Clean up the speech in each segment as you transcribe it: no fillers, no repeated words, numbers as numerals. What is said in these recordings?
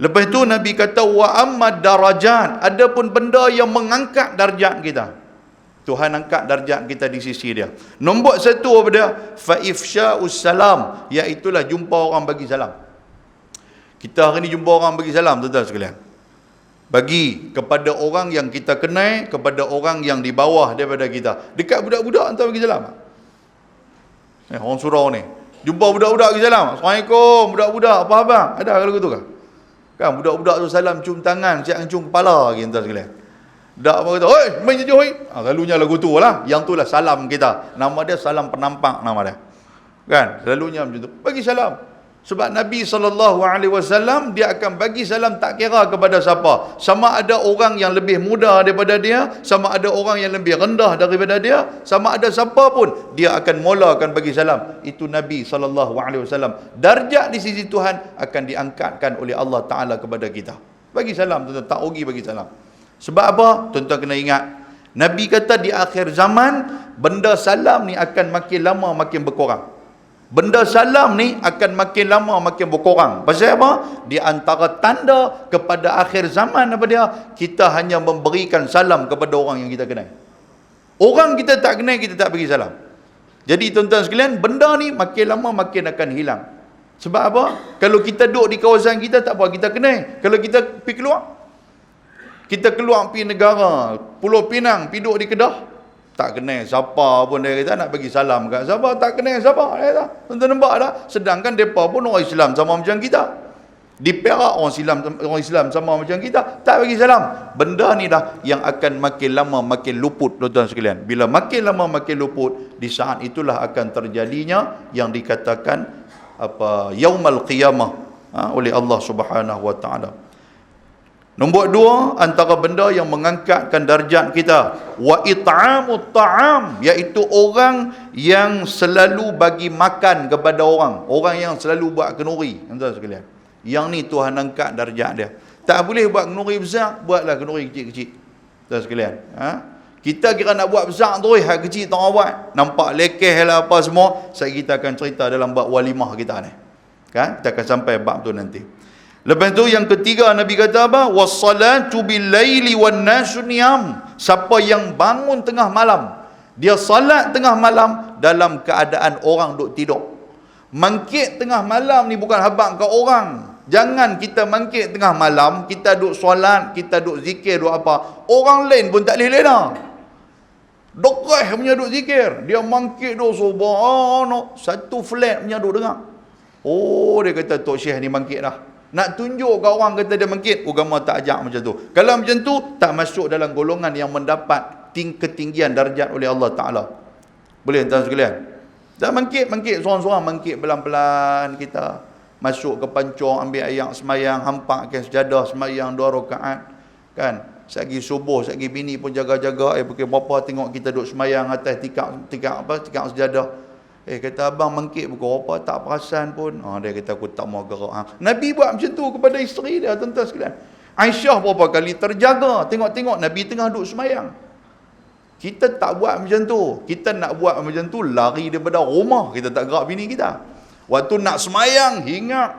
Lepas tu Nabi kata wa ammad darajat, adapun benda yang mengangkat darjat kita, Tuhan angkat darjat kita di sisi dia. Nombor satu apa dia? Fa ifsya'us salam, iaitulah jumpa orang bagi salam. Kita hari ni jumpa orang bagi salam, tuan-tuan sekalian. Bagi kepada orang yang kita kenal, kepada orang yang di bawah daripada kita. Dekat budak-budak hantar bagi salam. Orang surau ni jumpa budak-budak bagi salam. Assalamualaikum budak-budak, apa abang? Ada kalau gitu kan? Kan budak-budak tu salam cium tangan, siap cium kepala lagi, tuan sekalian. Dak apa kata, "Oi, main jauh oi." Lalunya lagu tu lah. Yang tu lah salam kita. Nama dia salam penampak nama dia. Kan? Lalunya macam tu. Bagi salam. Sebab Nabi SAW dia akan bagi salam tak kira kepada siapa. Sama ada orang yang lebih muda daripada dia, sama ada orang yang lebih rendah daripada dia, sama ada siapa pun, dia akan mulakan bagi salam. Itu Nabi SAW. Darjat di sisi Tuhan akan diangkatkan oleh Allah Ta'ala kepada kita. Bagi salam, tuan-tuan, tak rugi bagi salam. Sebab apa? Tuan-tuan kena ingat, Nabi kata di akhir zaman, benda salam ni akan makin lama makin berkurang. Benda salam ni akan makin lama makin berkurang. Pasal apa? Di antara tanda kepada akhir zaman apa dia? Kita hanya memberikan salam kepada orang yang kita kenal. Orang kita tak kenal, kita tak bagi salam. Jadi tuan-tuan sekalian, benda ni makin lama makin akan hilang. Sebab apa? Kalau kita duduk di kawasan kita, tak apa, kita kenal. Kalau kita pergi keluar, kita keluar pergi negara, Pulau Pinang, pergi duduk di Kedah, tak kenal siapa pun, dia kata nak bagi salam kat siapa, tak kenal siapa, dia kata. Tuan-tuan nampak tak? Sedangkan mereka pun orang Islam sama macam kita. Di Perak orang Islam sama macam kita, tak bagi salam. Benda ni dah yang akan makin lama makin luput, tuan-tuan sekalian. Bila makin lama makin luput, di saat itulah akan terjadinya yang dikatakan apa, yaumul qiyamah oleh Allah Subhanahu wa taala. Nombor dua, antara benda yang mengangkatkan darjat kita, wa it'amut ta'am, iaitu orang yang selalu bagi makan kepada orang, orang yang selalu buat kenuri, tuan-tuan sekalian. Yang ni Tuhan angkat darjat dia. Tak boleh buat kenuri besar, buatlah kenuri kecil-kecil, tuan sekalian. Kita kira nak buat besar tu, hak kecil tak buat, nampak lekeh lah apa semua. Kita akan cerita dalam bab walimah kita ni, kan? Kita akan sampai bab tu nanti. Lepas tu yang ketiga, Nabi kata apa? Wassalatu bil-laili wan-nasu niyam. Siapa yang bangun tengah malam, dia salat tengah malam dalam keadaan orang duk tidur. Mangkit tengah malam ni bukan habaq ke orang. Jangan kita mangkit tengah malam, kita duk solat, kita duk zikir, duk apa. Orang lain pun tak boleh lena. Dokeh punya duk zikir, dia mangkit duk subhanallah, satu flat punya duk dengar. Oh, dia kata Tok Syekh ni mangkit dah. Nak tunjuk ke orang kata dia mangkit, agama tak ajak macam tu. Kalau macam tu, tak masuk dalam golongan yang mendapat ketinggian darjat oleh Allah Ta'ala. Boleh tuan sekalian? Dah mangkit, seorang-seorang mangkit pelan-pelan kita. Masuk ke pancong, ambil ayat semayang, hampakkan sejadah semayang 2 rakaat. Kan? Sagi subuh, sagi bini pun jaga-jaga. Pukul berapa tengok kita duduk semayang atas tikar sejadah. Kata abang mangkit pukul apa, tak perasan pun. Dia kata aku tak mau gerak. Nabi buat macam tu kepada isteri dia, tuan-tuan sekalian. Aisyah berapa kali terjaga, tengok-tengok Nabi tengah duduk semayang. Kita tak buat macam tu. Kita nak buat macam tu, lari daripada rumah, kita tak gerak bini kita. Waktu nak semayang, hingat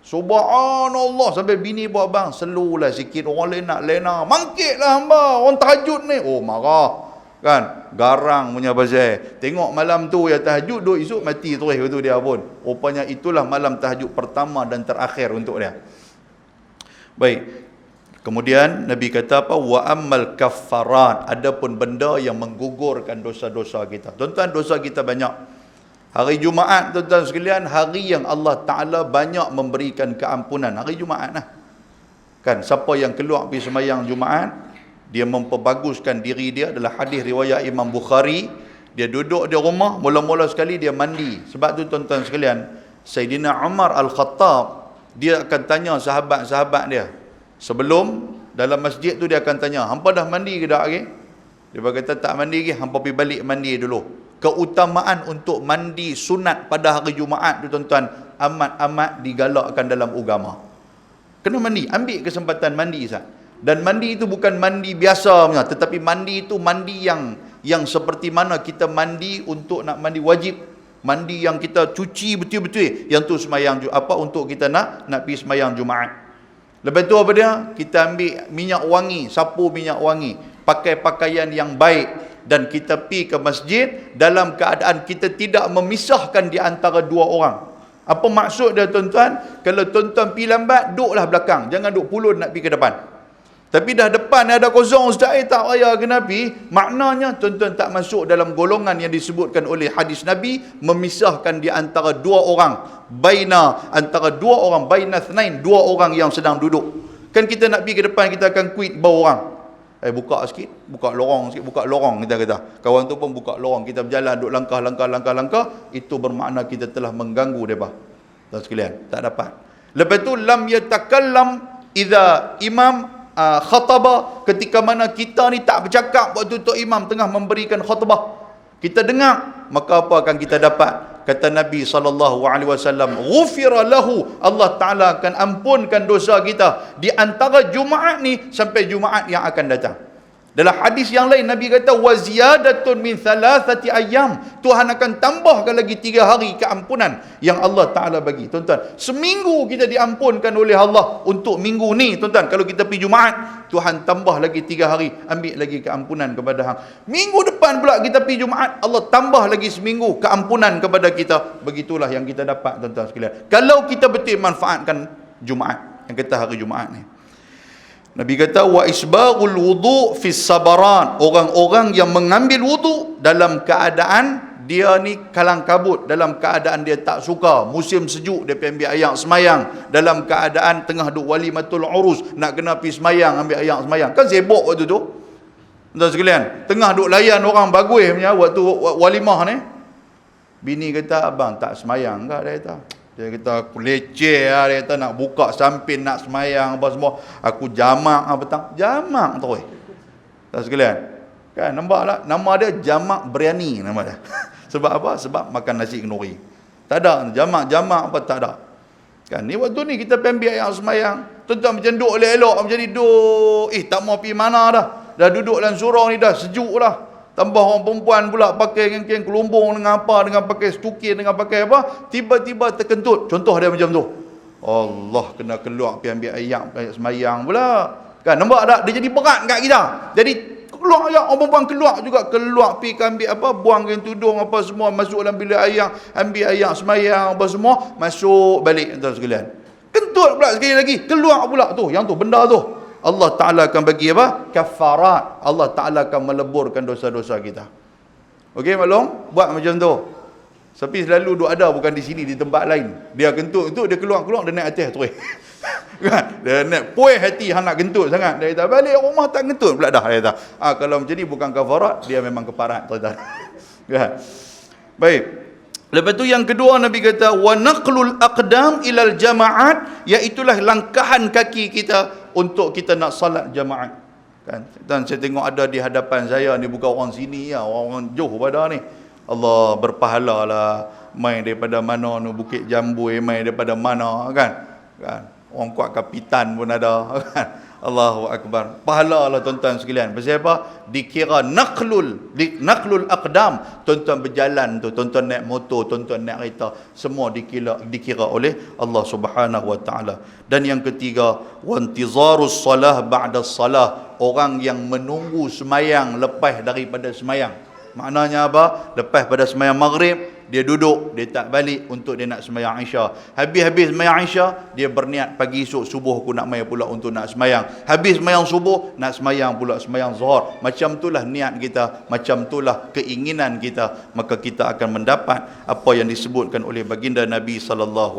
subhanallah, sampai bini buat bang, selulah sikit, orang lain nak lena, mangkitlah hamba, orang tahajud ni. Oh, marah. Kan? Garang punya pasal. Tengok malam tu ya tahajud, duk esok mati terus tu dia pun. Rupanya itulah malam tahajud pertama dan terakhir untuk dia. Baik. Kemudian Nabi kata apa? Wa ammal kaffarat, adapun benda yang menggugurkan dosa-dosa kita. Tuan-tuan, dosa kita banyak. Hari Jumaat, tuan-tuan sekalian, hari yang Allah Ta'ala banyak memberikan keampunan. Hari Jumaat lah. Kan? Siapa yang keluar pergi sembahyang Jumaat, dia memperbaguskan diri dia. Adalah hadis riwayat Imam Bukhari. Dia duduk di rumah, mula-mula sekali dia mandi. Sebab tu tuan-tuan sekalian, Sayyidina Umar Al-Khattab, dia akan tanya sahabat-sahabat dia. Sebelum dalam masjid tu dia akan tanya, hampa dah mandi ke tak lagi? Dia berkata tak mandi lagi, hampa pergi balik mandi dulu. Keutamaan untuk mandi sunat pada hari Jumaat tu tuan-tuan, amat-amat digalakkan dalam agama. Kena mandi, ambil kesempatan mandi sah. Dan mandi itu bukan mandi biasa punya, tetapi mandi itu mandi yang seperti mana kita mandi untuk nak mandi wajib, mandi yang kita cuci betul-betul, yang tu semayang apa untuk kita nak pergi semayang Jumaat. Lepas tu apa dia? Kita ambil minyak wangi, sapu minyak wangi, pakai pakaian yang baik, dan kita pergi ke masjid dalam keadaan kita tidak memisahkan di antara dua orang. Apa maksud dia tuan-tuan? Kalau tuan-tuan pergi lambat, duduklah belakang, jangan duduk pulun nak pergi ke depan. Tapi dah depan ada kosong, ustaz, tak payah kena pergi. Maknanya tuan-tuan tak masuk dalam golongan yang disebutkan oleh hadis Nabi, memisahkan di antara dua orang, antara dua orang, baina thnain, dua orang yang sedang duduk. Kan kita nak pergi ke depan, kita akan quit bawah orang. Buka sikit, buka lorong sikit, buka lorong, kita kata. Kawan tu pun buka lorong, kita berjalan, duduk langkah, itu bermakna kita telah mengganggu mereka. Tuan sekalian, tak dapat. Lepas tu, lam yatakallam idza imam khataba, ketika mana kita ni tak bercakap waktu tu imam tengah memberikan khutbah, kita dengar, maka apa akan kita dapat? Kata Nabi SAW, ghufira lahu, Allah Ta'ala akan ampunkan dosa kita di antara Jumaat ni sampai Jumaat yang akan datang. Dalam hadis yang lain Nabi kata, wa ziyadatun min thalathati ayyam, Tuhan akan tambahkan lagi 3 hari keampunan yang Allah Ta'ala bagi. Tuan-tuan, seminggu kita diampunkan oleh Allah untuk minggu ni. Tuan-tuan, kalau kita pergi Jumaat, Tuhan tambah lagi 3 hari, ambil lagi keampunan kepada hang. Minggu depan pula kita pergi Jumaat, Allah tambah lagi seminggu keampunan kepada kita. Begitulah yang kita dapat, tuan-tuan sekalian, kalau kita betul manfaatkan Jumaat, yang kata hari Jumaat ni. Nabi kata, wa isbaghul wudu' fis sabaran, orang-orang yang mengambil wudu dalam keadaan dia ni kalang kabut, dalam keadaan dia tak suka, musim sejuk dia pergi ambil air semayang, dalam keadaan tengah duk walimatul urus, nak kena pergi semayang, ambil air semayang, kan sibuk waktu tu. Tuan sekalian, tengah duk layan orang bagus punya waktu walimah ni. Bini kata, abang tak semayang ke? Dia kata, aku leceh lah, dia kata nak buka samping, nak semayang apa semua, aku jamak petang, jamak tu. Tak sekalian, kan nampak tak? Nama dia jamak biryani nama dia. Sebab apa? Sebab makan nasi kenduri. Tak ada jamak apa, tak ada. Kan ni waktu ni kita ambil ayam semayang, tuan-tuan macam duduk elok-elok macam ni, duduk tak mau pergi mana dah duduk dalam surau ni dah sejuk lah. Tambah orang perempuan pula pakai kain kelumbung dengan apa, dengan pakai stukir, dengan pakai apa, tiba-tiba terkentut. Contoh dia macam tu. Allah, kena keluar pergi ambil air semayang pula. Kan nampak tak? Dia jadi berat kat kita. Jadi keluar air, orang perempuan keluar pergi ambil apa, buang kain tudung apa semua, masuk dalam bilik air, ambil air semayang apa semua, masuk balik, tuan sekalian. Kentut pula sekali lagi, keluar pula tu, yang tu benda tu. Allah Ta'ala akan bagi apa? Kafarat. Allah Ta'ala akan meleburkan dosa-dosa kita. Okey maklum? Buat macam tu. Tapi selalu duk ada, bukan di sini, di tempat lain. Dia kentut itu, dia keluar, dia naik atas terus. Kan? Dia naik, puas hati hang nak kentut sangat. Dia kata, balik rumah tak kentut pula dah. Dia kata, kalau macam ni bukan kafarat, dia memang keparat. Kan? Baik. Lepas tu yang kedua Nabi kata, wa naqlul aqdam ilal jama'at, iaitulah langkahan kaki kita untuk kita nak salat jamaat. Kan? Dan saya tengok ada di hadapan saya ni, bukan orang sini ya, orang jauh pada ni. Allah berpahala lah, main daripada mana ni, Bukit Jambu, main daripada mana kan. Orang kuat kapitan pun ada kan. Allahu Akbar. Pahala lah tuan-tuan sekalian. Pasal apa? Dikira naqlul aqdam. Tuan-tuan berjalan tu, tuan-tuan naik motor, tuan-tuan naik kereta, semua dikira oleh Allah Subhanahu wa taala. Dan yang ketiga, wantizarus salah ba'da salah, orang yang menunggu semayang lepas daripada semayang. Maknanya apa? Lepas pada semayang maghrib, dia duduk, dia tak balik untuk dia nak semayang Isya. Habis semayang Isya, dia berniat pagi esok subuh aku nak mai pula untuk nak semayang. Habis semayang subuh, nak semayang pula semayang zuhur. Macam itulah niat kita, macam itulah keinginan kita, maka kita akan mendapat apa yang disebutkan oleh baginda Nabi SAW.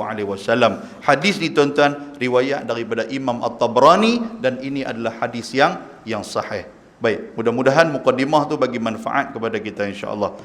Hadis ni tuan-tuan, riwayat daripada Imam At-Tabrani, dan ini adalah hadis yang sahih. Baik, mudah-mudahan mukadimah tu bagi manfaat kepada kita insya-Allah.